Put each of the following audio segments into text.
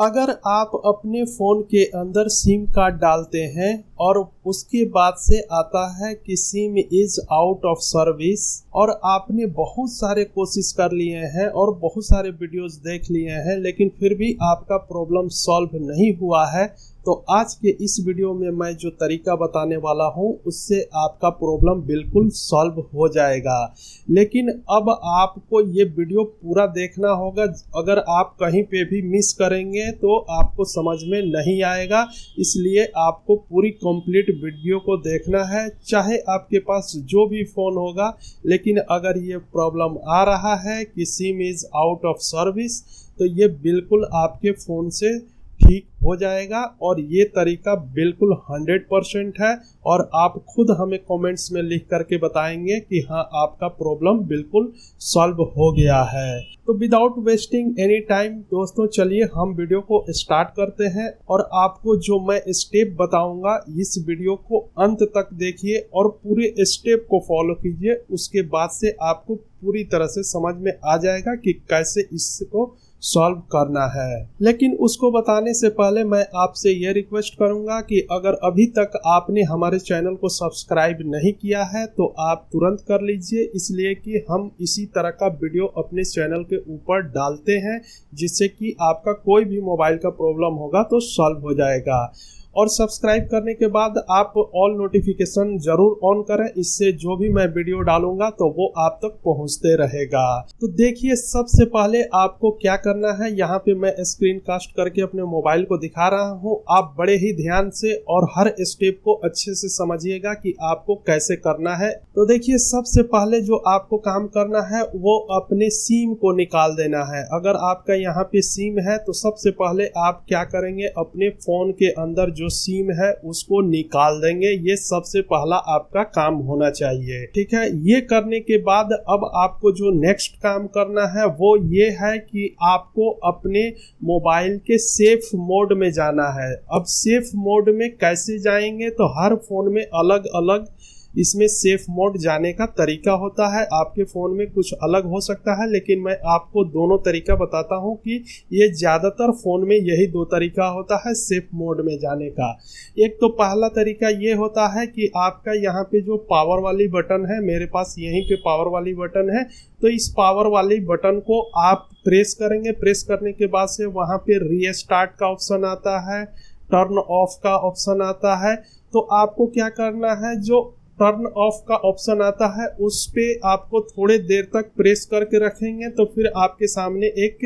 अगर आप अपने फ़ोन के अंदर सिम कार्ड डालते हैं और उसके बाद से आता है कि SIM is out of service और आपने बहुत सारे कोशिश कर लिए हैं और बहुत सारे वीडियोस देख लिए हैं लेकिन फिर भी आपका प्रॉब्लम सॉल्व नहीं हुआ है, तो आज के इस वीडियो में मैं जो तरीका बताने वाला हूं उससे आपका प्रॉब्लम बिल्कुल सॉल्व हो जाएगा। लेकिन अब आपको ये वीडियो पूरा देखना होगा, अगर आप कहीं पे भी मिस करेंगे तो आपको समझ में नहीं आएगा, इसलिए आपको पूरी कंप्लीट वीडियो को देखना है। चाहे आपके पास जो भी फ़ोन होगा, लेकिन अगर ये प्रॉब्लम आ रहा है कि SIM is out of service तो ये बिल्कुल आपके फ़ोन से ठीक हो जाएगा और ये तरीका बिल्कुल 100% है और आप खुद हमें कमेंट्स में लिख करके बताएंगे कि हाँ आपका प्रॉब्लम बिल्कुल सॉल्व हो गया है। तो विदाउट वेस्टिंग एनी टाइम दोस्तों, चलिए हम वीडियो को स्टार्ट करते हैं और आपको जो मैं स्टेप बताऊंगा इस वीडियो को अंत तक देखिए और पूरे स्टेप को फॉलो कीजिए। उसके बाद से आपको पूरी तरह से समझ में आ जाएगा कि कैसे इसको सॉल्व करना है। लेकिन उसको बताने से पहले मैं आपसे ये रिक्वेस्ट करूंगा कि अगर अभी तक आपने हमारे चैनल को सब्सक्राइब नहीं किया है तो आप तुरंत कर लीजिए, इसलिए कि हम इसी तरह का वीडियो अपने चैनल के ऊपर डालते हैं जिससे कि आपका कोई भी मोबाइल का प्रॉब्लम होगा तो सॉल्व हो जाएगा। और सब्सक्राइब करने के बाद आप ऑल नोटिफिकेशन जरूर ऑन करें, इससे जो भी मैं वीडियो डालूंगा तो वो आप तक पहुंचते रहेगा। तो देखिए, सबसे पहले आपको क्या करना है, यहाँ पे मैं स्क्रीन कास्ट करके अपने मोबाइल को दिखा रहा हूँ। आप बड़े ही ध्यान से और हर स्टेप को अच्छे से समझिएगा कि आपको कैसे करना है। तो देखिए, सबसे पहले जो आपको काम करना है वो अपने सिम को निकाल देना है। अगर आपका यहाँ पे सिम है तो सबसे पहले आप क्या करेंगे, अपने फोन के अंदर जो सिम है उसको निकाल देंगे। ये सबसे पहला आपका काम होना चाहिए, ठीक है। ये करने के बाद अब आपको जो नेक्स्ट काम करना है वो ये है कि आपको अपने मोबाइल के सेफ मोड में जाना है। अब सेफ मोड में कैसे जाएंगे, तो हर फोन में अलग अलग इसमें सेफ मोड जाने का तरीका होता है। आपके फ़ोन में कुछ अलग हो सकता है, लेकिन मैं आपको दोनों तरीका बताता हूं कि ये ज़्यादातर फ़ोन में यही दो तरीका होता है सेफ मोड में जाने का। एक तो पहला तरीका ये होता है कि आपका यहाँ पे जो पावर वाली बटन है, मेरे पास यहीं पे पावर वाली बटन है, तो इस पावर वाली बटन को आप प्रेस करेंगे। प्रेस करने के बाद से वहाँ पे रीस्टार्ट का ऑप्शन आता है, टर्न ऑफ का ऑप्शन आता है। तो आपको क्या करना है, जो टर्न ऑफ का ऑप्शन आता है उस पे आपको थोड़े देर तक प्रेस करके रखेंगे तो फिर आपके सामने एक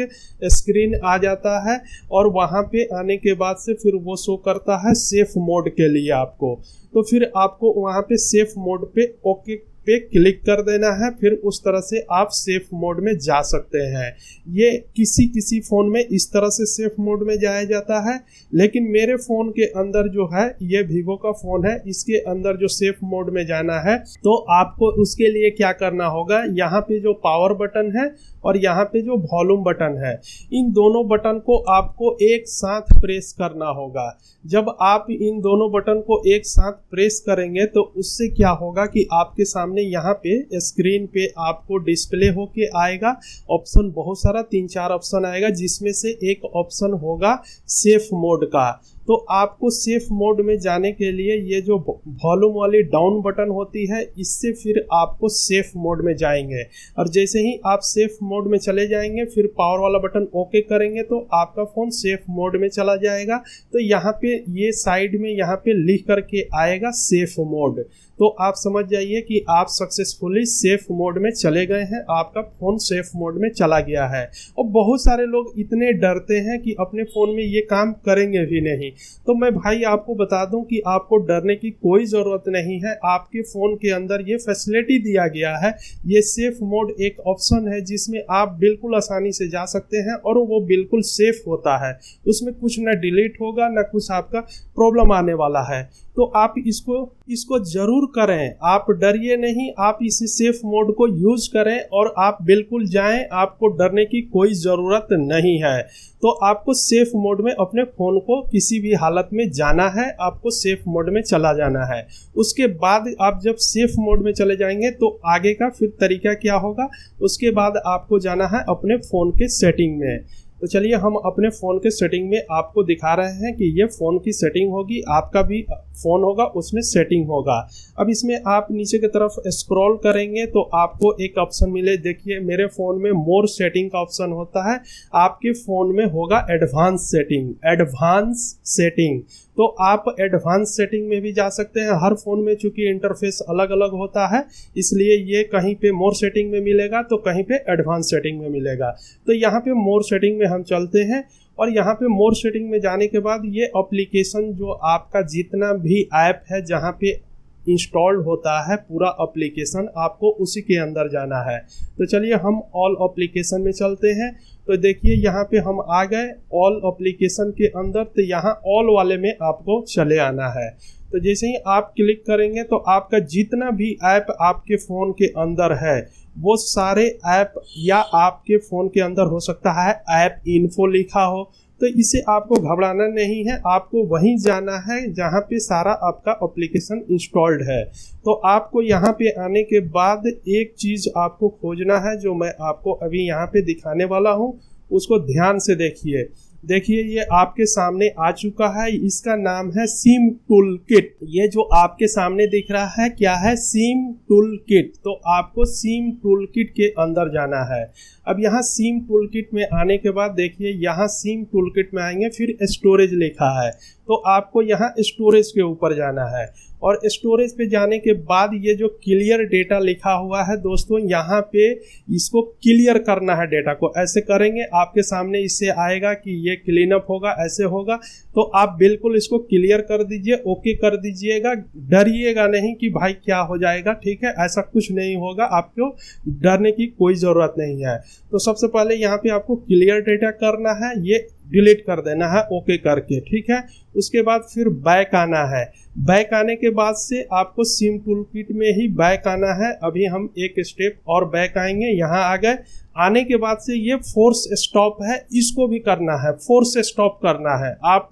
स्क्रीन आ जाता है और वहाँ पे आने के बाद से फिर वो शो करता है सेफ मोड के लिए आपको। तो फिर आपको वहाँ पे सेफ मोड पे ओके पे क्लिक कर देना है, फिर उस तरह से आप सेफ मोड में जा सकते हैं। ये किसी किसी फ़ोन में इस तरह से सेफ मोड में जाया जाता है, लेकिन मेरे फ़ोन के अंदर जो है, ये वीवो का फ़ोन है, इसके अंदर जो सेफ मोड में जाना है तो आपको उसके लिए क्या करना होगा, यहाँ पे जो पावर बटन है और यहाँ पे जो वॉल्यूम बटन है, इन दोनों बटन को आपको एक साथ प्रेस करना होगा। जब आप इन दोनों बटन को एक साथ प्रेस करेंगे तो उससे क्या होगा कि आपके सामने यहाँ पे स्क्रीन पे आपको डिस्प्ले होके आएगा ऑप्शन, बहुत सारा 3-4 ऑप्शन आएगा, जिसमें से एक ऑप्शन होगा सेफ मोड का। तो आपको सेफ मोड में जाने के लिए ये जो वॉल्यूम वाली डाउन बटन होती है, इससे फिर आपको सेफ मोड में जाएंगे और जैसे ही आप सेफ मोड में चले जाएंगे फिर पावर वाला बटन ओके करेंगे तो आपका फ़ोन सेफ मोड में चला जाएगा। तो यहाँ पे ये साइड में यहाँ पे लिख करके आएगा सेफ मोड, तो आप समझ जाइए कि आप सक्सेसफुली सेफ मोड में चले गए हैं, आपका फ़ोन सेफ मोड में चला गया है। और बहुत सारे लोग इतने डरते हैं कि अपने फ़ोन में ये काम करेंगे भी नहीं। तो मैं भाई आपको बता दूं कि आपको डरने की कोई ज़रूरत नहीं है। आपके फ़ोन के अंदर ये फैसिलिटी दिया गया है, ये सेफ मोड एक ऑप्शन है जिसमें आप बिल्कुल आसानी से जा सकते हैं और वो बिल्कुल सेफ होता है। उसमें कुछ ना डिलीट होगा, ना कुछ आपका प्रॉब्लम आने वाला है। तो आप इसको ज़रूर करें, आप डरिए नहीं, आप इस सेफ मोड को यूज़ करें और आप बिल्कुल जाएं, आपको डरने की कोई ज़रूरत नहीं है। तो आपको सेफ मोड में अपने फ़ोन को किसी भी हालत में जाना है, आपको सेफ मोड में चला जाना है। उसके बाद आप जब सेफ मोड में चले जाएंगे तो आगे का फिर तरीका क्या होगा, उसके बाद आपको जाना है अपने फ़ोन के सेटिंग में। तो चलिए हम अपने फ़ोन के सेटिंग में आपको दिखा रहे हैं कि ये फ़ोन की सेटिंग होगी, आपका भी फ़ोन होगा उसमें सेटिंग होगा। अब इसमें आप नीचे की तरफ स्क्रॉल करेंगे तो आपको एक ऑप्शन मिले, देखिए मेरे फ़ोन में मोर सेटिंग का ऑप्शन होता है, आपके फ़ोन में होगा एडवांस सेटिंग। एडवांस सेटिंग तो आप एडवांस सेटिंग में भी जा सकते हैं। हर फ़ोन में चूंकि इंटरफेस अलग अलग होता है इसलिए ये कहीं पे मोर सेटिंग में मिलेगा तो कहीं पे एडवांस सेटिंग में मिलेगा। तो यहाँ पे मोर सेटिंग में हम चलते हैं और यहाँ पे मोर सेटिंग में जाने के बाद ये एप्लीकेशन जो आपका जितना भी ऐप है जहाँ पे इंस्टॉल्ड होता है पूरा एप्लीकेशन आपको उसी के अंदर जाना है। तो चलिए हम ऑल एप्लीकेशन में चलते हैं। तो देखिए यहाँ पे हम आ गए ऑल एप्लीकेशन के अंदर, तो यहाँ ऑल वाले में आपको चले आना है। तो जैसे ही आप क्लिक करेंगे तो आपका जितना भी ऐप आपके फ़ोन के अंदर है वो सारे ऐप, या आपके फ़ोन के अंदर हो सकता है ऐप इन्फो लिखा हो, तो इसे आपको घबराना नहीं है, आपको वहीं जाना है जहाँ पे सारा आपका एप्लीकेशन इंस्टॉल्ड है। तो आपको यहाँ पे आने के बाद एक चीज़ आपको खोजना है जो मैं आपको अभी यहाँ पे दिखाने वाला हूँ, उसको ध्यान से देखिए। देखिए ये आपके सामने आ चुका है, इसका नाम है सिम टूल किट। ये जो आपके सामने दिख रहा है क्या है, सिम टूल किट। तो आपको सिम टूल किट के अंदर जाना है। अब यहाँ सिम टूल किट में आने के बाद देखिए यहाँ सिम टूल किट में आएंगे, फिर स्टोरेज लिखा है तो आपको यहाँ स्टोरेज के ऊपर जाना है। और स्टोरेज पे जाने के बाद ये जो क्लियर डेटा लिखा हुआ है दोस्तों, यहाँ पे इसको क्लियर करना है डेटा को। ऐसे करेंगे आपके सामने इससे आएगा कि ये क्लीन अप होगा, ऐसे होगा, तो आप बिल्कुल इसको क्लियर कर दीजिए, ओके कर दीजिएगा। डरिएगा नहीं कि भाई क्या हो जाएगा, ठीक है, ऐसा कुछ नहीं होगा, आपको डरने की कोई ज़रूरत नहीं है। तो सबसे पहले यहाँ पे आपको क्लियर डेटा करना है, ये डिलीट कर देना है ओके करके, ठीक है। उसके बाद फिर बैक आना है। बैक आने के बाद से आपको सिम टूल किट में ही बैक आना है। अभी हम एक स्टेप और बैक आएंगे, यहाँ आ गए। आने के बाद से ये फोर्स स्टॉप है, इसको भी करना है, फोर्स स्टॉप करना है। आप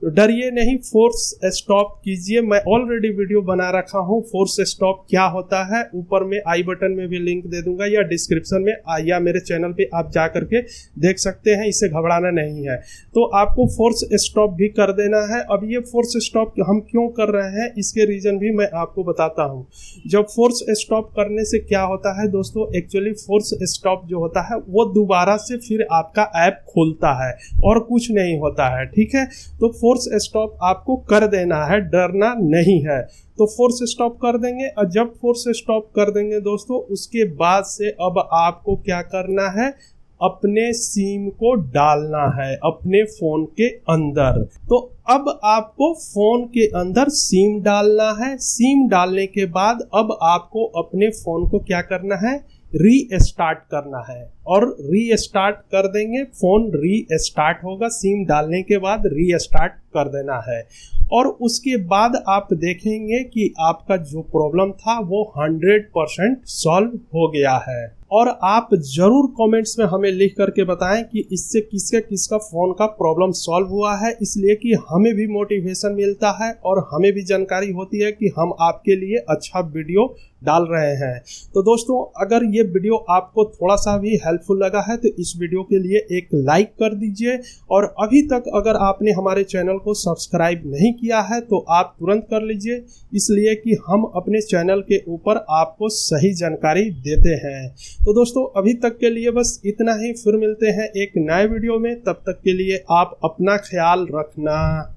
डरिए नहीं, फोर्स स्टॉप कीजिए। मैं ऑलरेडी वीडियो बना रखा हूँ फोर्स स्टॉप क्या होता है, ऊपर में आई बटन में भी लिंक दे दूंगा या डिस्क्रिप्शन में, या मेरे चैनल पे आप जा करके देख सकते हैं, इससे घबराना नहीं है। तो आपको फोर्स स्टॉप भी कर देना है। अब ये फोर्स स्टॉप हम क्यों कर रहे हैं इसके रीज़न भी मैं आपको बताता हूँ। जब फोर्स स्टॉप करने से क्या होता है दोस्तों, एक्चुअली फोर्स स्टॉप जो होता है वो दोबारा से फिर आपका ऐप खोलता है और कुछ नहीं होता है, ठीक है। तो फोर्स स्टॉप आपको कर देना है, डरना नहीं है। तो फोर्स स्टॉप कर देंगे, और जब फोर्स स्टॉप कर देंगे दोस्तों उसके बाद से अब आपको क्या करना है, अपने सिम को डालना है अपने फ़ोन के अंदर। तो अब आपको फ़ोन के अंदर सिम डालना है। सिम डालने के बाद अब आपको अपने फ़ोन को क्या करना है, रीस्टार्ट करना है। और रीस्टार्ट कर देंगे, फ़ोन रीस्टार्ट होगा, सिम डालने के बाद रीस्टार्ट कर देना है। और उसके बाद आप देखेंगे कि आपका जो प्रॉब्लम था वो 100% सॉल्व हो गया है। और आप ज़रूर कमेंट्स में हमें लिख करके बताएं कि इससे किसका फ़ोन का प्रॉब्लम सॉल्व हुआ है, इसलिए कि हमें भी मोटिवेशन मिलता है और हमें भी जानकारी होती है कि हम आपके लिए अच्छा वीडियो डाल रहे हैं। तो दोस्तों अगर ये वीडियो आपको थोड़ा सा भी हेल्पफुल लगा है तो इस वीडियो के लिए एक लाइक कर दीजिए। और अभी तक अगर आपने हमारे चैनल को सब्सक्राइब नहीं किया है तो आप तुरंत कर लीजिए, इसलिए कि हम अपने चैनल के ऊपर आपको सही जानकारी देते हैं। तो दोस्तों अभी तक के लिए बस इतना ही, फिर मिलते हैं एक नए वीडियो में, तब तक के लिए आप अपना ख्याल रखना।